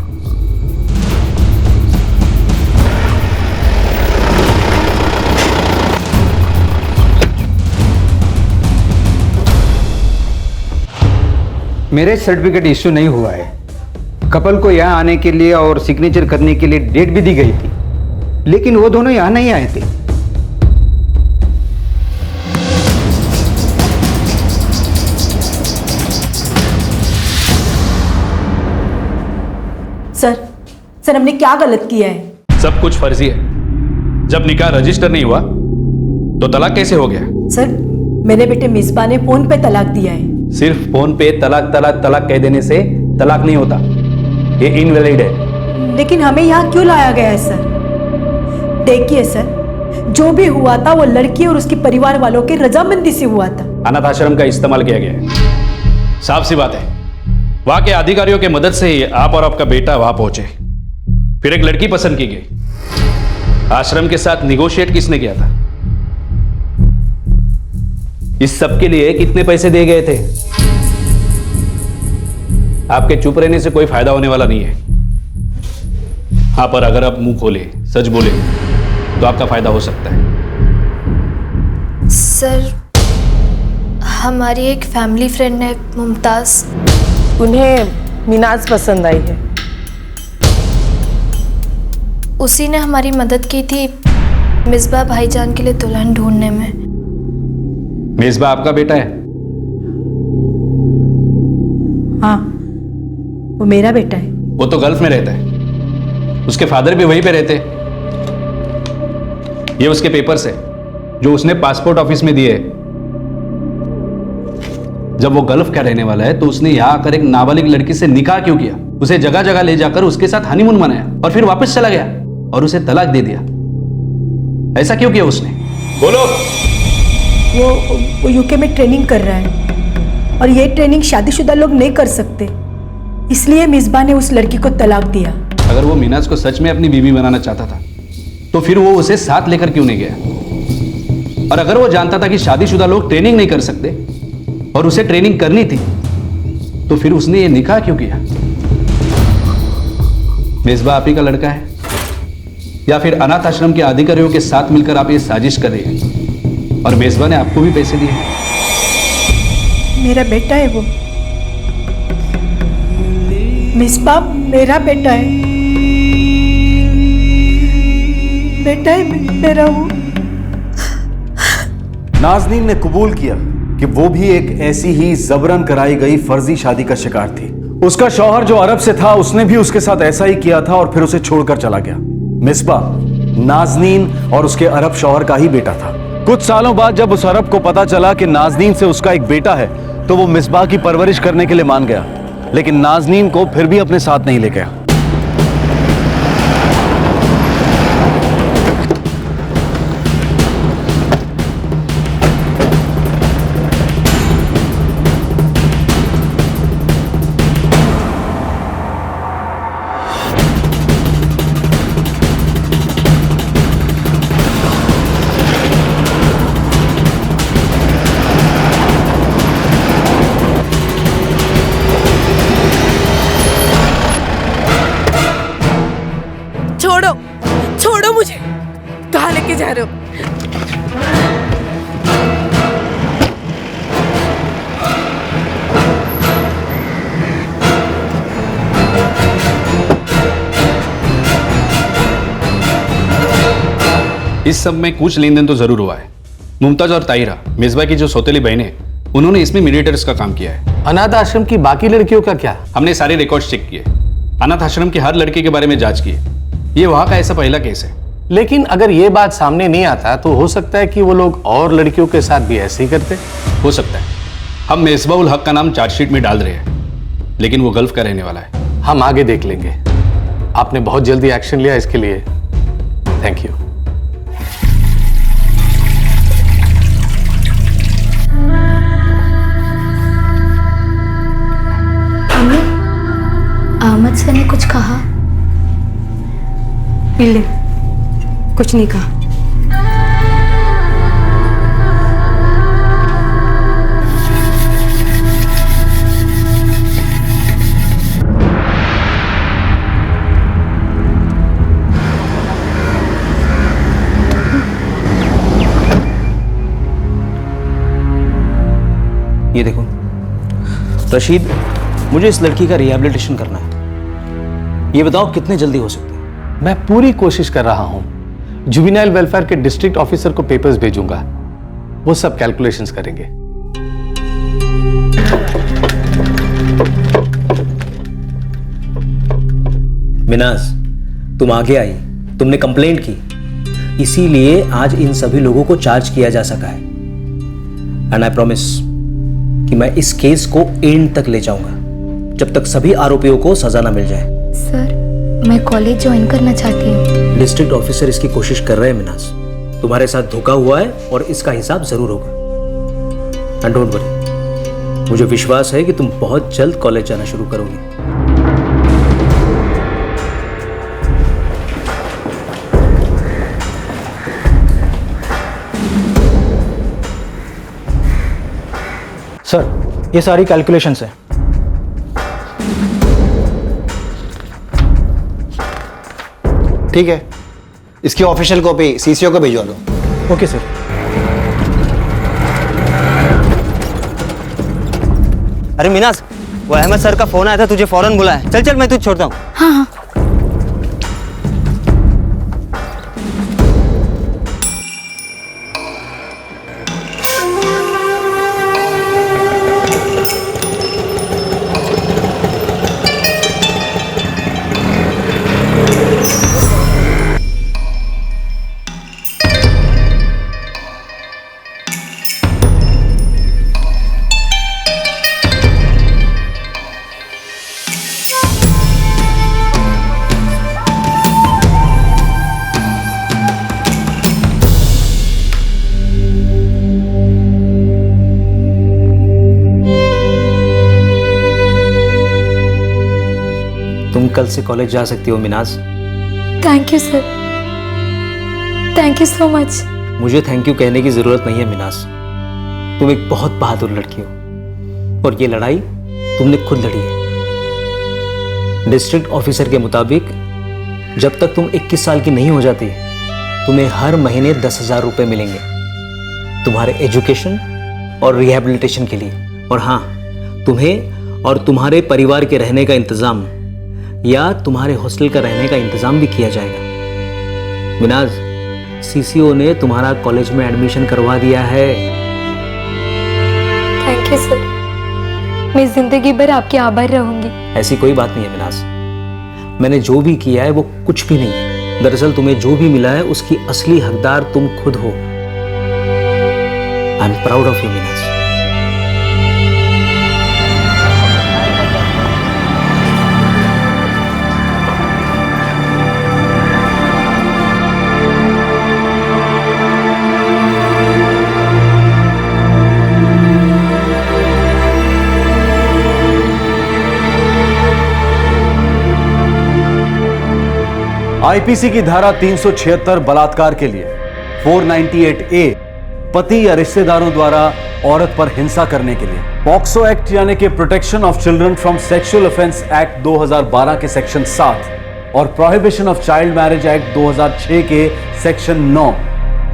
मेरे सर्टिफिकेट इश्यू नहीं हुआ है। कपल को यहाँ आने के लिए और सिग्नेचर करने के लिए डेट भी दी गई थी, लेकिन वो दोनों यहाँ नहीं आए थे। सर हमने क्या गलत किया है? सब कुछ फर्जी है। जब निकाह रजिस्टर नहीं हुआ तो तलाक कैसे हो गया? सर मेरे बेटे मिसबा ने फोन पे तलाक दिया है। सिर्फ फोन पे तलाक तलाक तलाक कह देने से तलाक नहीं होता, ये इनवैलिड है। लेकिन हमें यहाँ क्यों लाया गया है सर? देखिए सर, जो भी हुआ था वो लड़की और उसके परिवार वालों के रजामंदी से हुआ था। अनाथ आश्रम का इस्तेमाल किया गया है। साफ सी बात है, वहां के अधिकारियों की मदद से ही आप और आपका बेटा वहां पहुंचे। फिर एक लड़की पसंद की गई। आश्रम के साथ निगोशिएट किसने किया था? इस सब के लिए कितने पैसे दिए गए थे? आपके चुप रहने से कोई फायदा होने वाला नहीं है। हाँ, पर अगर आप मुंह खोले, सच बोले तो आपका फायदा हो सकता है। सर हमारी एक फैमिली फ्रेंड है मुमताज, उन्हें मिनाज पसंद आई है। उसी ने हमारी मदद की थी मिसबा भाईजान के लिए दुल्हन ढूंढने में। मिसबा आपका बेटा है? हाँ, वो मेरा बेटा है। वो तो गल्फ में रहता है, उसके फादर भी वहीं पे रहते। ये उसके पेपर्स है जो उसने पासपोर्ट ऑफिस में दिए। जब वो गल्फ का रहने वाला है तो उसने यहां आकर एक नाबालिग लड़की से निकाह क्यों किया? उसे जगह जगह ले जाकर उसके साथ हनीमून मनाया और फिर वापस चला गया और उसे तलाक दे दिया। ऐसा क्यों किया उसने? बोलो। वो यूके में ट्रेनिंग कर रहा है और ये ट्रेनिंग शादीशुदा लोग नहीं कर सकते, इसलिए मिसबा ने उस लड़की को तलाक दिया। अगर वो मिनाज को सच में अपनी बीवी बनाना चाहता था तो फिर वो उसे साथ लेकर क्यों नहीं गया? और अगर वो जानता था कि शादीशुदा लोग ट्रेनिंग नहीं कर सकते और उसे ट्रेनिंग करनी थी तो फिर उसने ये निकाह क्यों किया? मिसबा आप ही का लड़का है या फिर अनाथ आश्रम के अधिकारियों के साथ मिलकर आप ये साजिश कर रहे हैं और मिसबा ने आपको भी पैसे दिए? मेरा बेटा है वो। मिसबा मेरा बेटा है, बेटा है मेरा वो। नाजनीन ने कबूल किया कि वो भी एक ऐसी ही जबरन कराई गई फर्जी शादी का शिकार थी। उसका शौहर जो अरब से था उसने भी उसके साथ ऐसा ही किया था और फिर उसे छोड़कर चला गया। मिसबा नाजनीन और उसके अरब शौहर का ही बेटा था। कुछ सालों बाद जब उस अरब को पता चला कि नाजनीन से उसका एक बेटा है तो वो मिसबा की परवरिश करने के लिए मान गया, लेकिन नाजनीन को फिर भी अपने साथ नहीं ले गया। छोड़ो मुझे, कहाँ लेके जा रहे हो? इस सब में कुछ लेन देन तो जरूर हुआ है। मुमताज और ताहिरा, मिसबा की जो सौतेली बहनें हैं, उन्होंने इसमें मीडिएटर्स का काम किया है। अनाथ आश्रम की बाकी लड़कियों का क्या? हमने सारे रिकॉर्ड्स चेक किए, अनाथ आश्रम की हर लड़की के बारे में जांच की। ये वहां का ऐसा पहला केस है। लेकिन अगर ये बात सामने नहीं आता तो हो सकता है कि वो लोग और लड़कियों के साथ भी ऐसे ही करते। हो सकता है। हम मिसबाउल हक का नाम चार्जशीट में डाल रहे हैं, लेकिन वो गल्फ का रहने वाला है। हम आगे देख लेंगे। आपने बहुत जल्दी एक्शन लिया, इसके लिए थैंक यू। अहमद सर ने कुछ कहा? बिल्ले कुछ नहीं कहा। ये देखो रशीद, मुझे इस लड़की का रिहैबिलिटेशन करना है। ये बताओ कितने जल्दी हो सकते हैं? मैं पूरी कोशिश कर रहा हूं। जुवेनाइल वेलफेयर के डिस्ट्रिक्ट ऑफिसर को पेपर्स भेजूंगा, वो सब कैलकुलेशंस करेंगे। मिनाज, तुम आगे आई, तुमने कंप्लेंट की, इसीलिए आज इन सभी लोगों को चार्ज किया जा सका है। एंड आई प्रॉमिस कि मैं इस केस को एंड तक ले जाऊंगा जब तक सभी आरोपियों को सजा ना मिल जाए। सर, मैं कॉलेज ज्वाइन करना चाहती हूँ। डिस्ट्रिक्ट ऑफिसर इसकी कोशिश कर रहे हैं मिनाज। तुम्हारे साथ धोखा हुआ है और इसका हिसाब जरूर होगा। एंड डोंट वरी, मुझे विश्वास है कि तुम बहुत जल्द कॉलेज जाना शुरू करोगे। सर, ये सारी कैलकुलेशंस है। ठीक है, इसकी ऑफिशियल कॉपी सीसीओ को भिजवा दो। Okay sir. अरे मिनाज, वो अहमद सर का फोन आया था, तुझे फौरन बुलाया। चल चल, मैं तुझे छोड़ता हूँ। हाँ हाँ। तुम कल से कॉलेज जा सकती हो Minaj. Thank you sir, thank you so much. मुझे थैंक यू कहने की जरूरत नहीं है मिनाज। तुम एक बहुत बहादुर लड़की हो और ये लड़ाई तुमने खुद लड़ी है। डिस्ट्रिक्ट ऑफिसर के मुताबिक जब तक तुम 21 साल की नहीं हो जाती तुम्हें हर महीने 10,000 रुपए मिलेंगे तुम्हारे एजुकेशन और रिहैबिलिटेशन के लिए। और हाँ, तुम्हें और तुम्हारे परिवार के रहने का इंतजाम या तुम्हारे हॉस्टल का रहने का इंतजाम भी किया जाएगा। मिनाज, सीसीओ ने तुम्हारा कॉलेज में एडमिशन करवा दिया है। थैंक यू सर, मैं जिंदगी भर आपकी आभार रहूंगी। ऐसी कोई बात नहीं है मिनाज, मैंने जो भी किया है वो कुछ भी नहीं है। दरअसल तुम्हें जो भी मिला है उसकी असली हकदार तुम खुद हो। I am proud of you Minaj. IPC की धारा 376 बलात्कार के लिए, 498A पति या रिश्तेदारों द्वारा औरत पर हिंसा करने के लिए, पॉक्सो एक्ट यानी कि protection of children from sexual offence act 2012 के सेक्शन 7 और prohibition of child marriage act 2006 के सेक्शन 9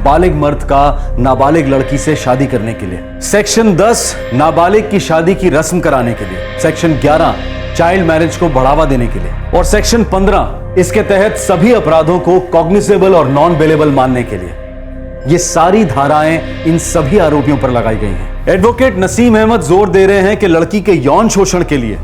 बालिग मर्द का नाबालिग लड़की से शादी करने के लिए, सेक्शन 10 नाबालिग की शादी की रस्म कराने के लिए, सेक्शन 11 चाइल्ड मैरिज को बढ़ावा देने के लिए और सेक्शन 15 इसके तहत सभी अपराधों को कॉग्निसेबल और नॉन बेलेबल मानने के लिए। ये सारी धाराएं इन सभी आरोपियों पर लगाई गई हैं। एडवोकेट नसीम अहमद जोर दे रहे हैं कि लड़की के यौन शोषण के लिए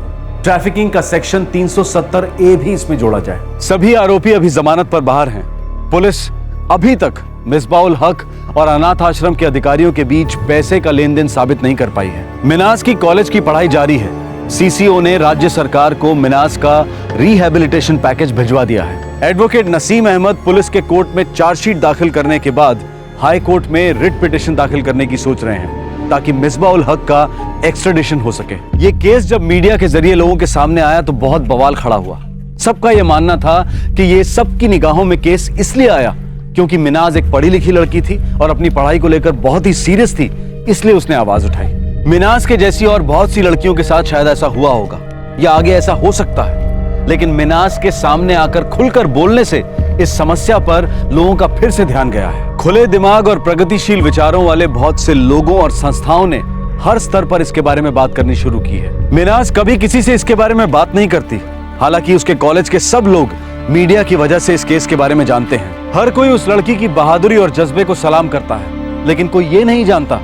ट्रैफिकिंग का सेक्शन 370A भी इसमें जोड़ा जाए। सभी आरोपी अभी जमानत पर बाहर हैं। पुलिस अभी तक मिसबाउल हक और अनाथ आश्रम के अधिकारियों के बीच पैसे का लेन देन साबित नहीं कर पाई है। मिनाज की कॉलेज की पढ़ाई जारी है। सीसीओ ने राज्य सरकार को मिनाज का रिहैबिलिटेशन पैकेज भिजवा दिया है। एडवोकेट नसीम अहमद पुलिस के कोर्ट में चार्जशीट दाखिल करने के बाद हाई कोर्ट में रिट पिटीशन दाखिल करने की सोच रहे हैं ताकि मिसबाउल हक का एक्स्ट्रेडिशन हो सके। ये केस जब मीडिया के जरिए लोगों के सामने आया तो बहुत बवाल खड़ा हुआ। सबका यह मानना था कि ये सबकी निगाहों में केस इसलिए आया क्योंकि मिनाज एक पढ़ी लिखी लड़की थी और अपनी पढ़ाई को लेकर बहुत ही सीरियस थी, इसलिए उसने आवाज उठाई। मिनाज के जैसी और बहुत सी लड़कियों के साथ शायद ऐसा हुआ होगा या आगे ऐसा हो सकता है, लेकिन मिनाज के सामने आकर खुलकर बोलने से इस समस्या पर लोगों का फिर से ध्यान गया है। खुले दिमाग और प्रगतिशील विचारों वाले बहुत से लोगों और संस्थाओं ने हर स्तर पर इसके बारे में बात करनी शुरू की है। मिनाज कभी किसी से इसके बारे में बात नहीं करती, हालांकि उसके कॉलेज के सब लोग मीडिया की वजह से इस केस के बारे में जानते हैं। हर कोई उस लड़की की बहादुरी और जज्बे को सलाम करता है, लेकिन कोई ये नहीं जानता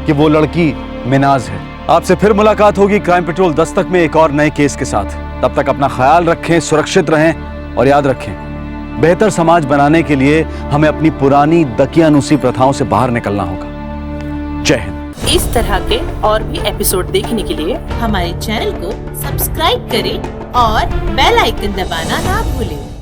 कि वो लड़की मिनाज है। आपसे फिर मुलाकात होगी क्राइम पेट्रोल दस्तक में एक और नए केस के साथ। तब तक अपना ख्याल रखें, सुरक्षित रहें और याद रखें, बेहतर समाज बनाने के लिए हमें अपनी पुरानी दकियानूसी प्रथाओं से बाहर निकलना होगा। जय हिंद। इस तरह के और भी एपिसोड देखने के लिए हमारे चैनल को सब्सक्राइब करें और बेल आइकन दबाना ना भूलें।